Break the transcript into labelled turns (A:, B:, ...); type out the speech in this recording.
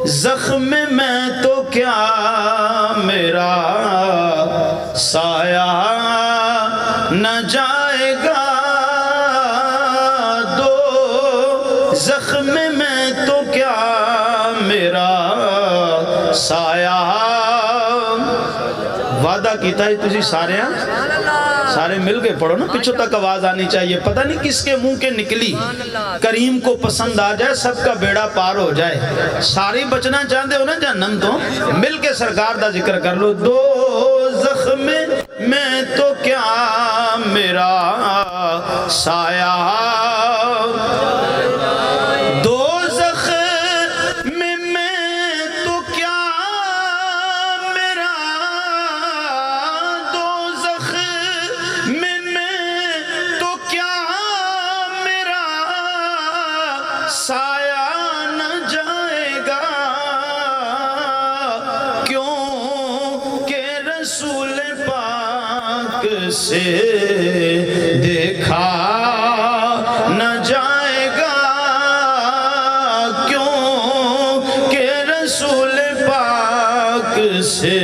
A: زخم میں تو کیا میرا سایہ نہ جائے گا، دو زخم میں تو کیا میرا سایہ۔ وعدہ کیتا ہے تجھے سارے ہیں، سارے مل کے پڑھو نا، پچھو تک آواز آنی چاہیے، پتہ نہیں کس کے منہ کے نکلی، کریم کو پسند آ جائے سب کا بیڑا پار ہو جائے۔ ساری بچنا چاہتے ہو نا جہنم تو، مل کے سرکار دا ذکر کر لو۔ دو زخم میں تو کیا میرا سایہ، دو زخم میں تو کیا میرا، دو زخم میں تو کیا میرا سایہ نہ جائے گا، کیوں کہ رسول پاک سے دیکھا نہ جائے گا، کیوں کہ رسول پاک سے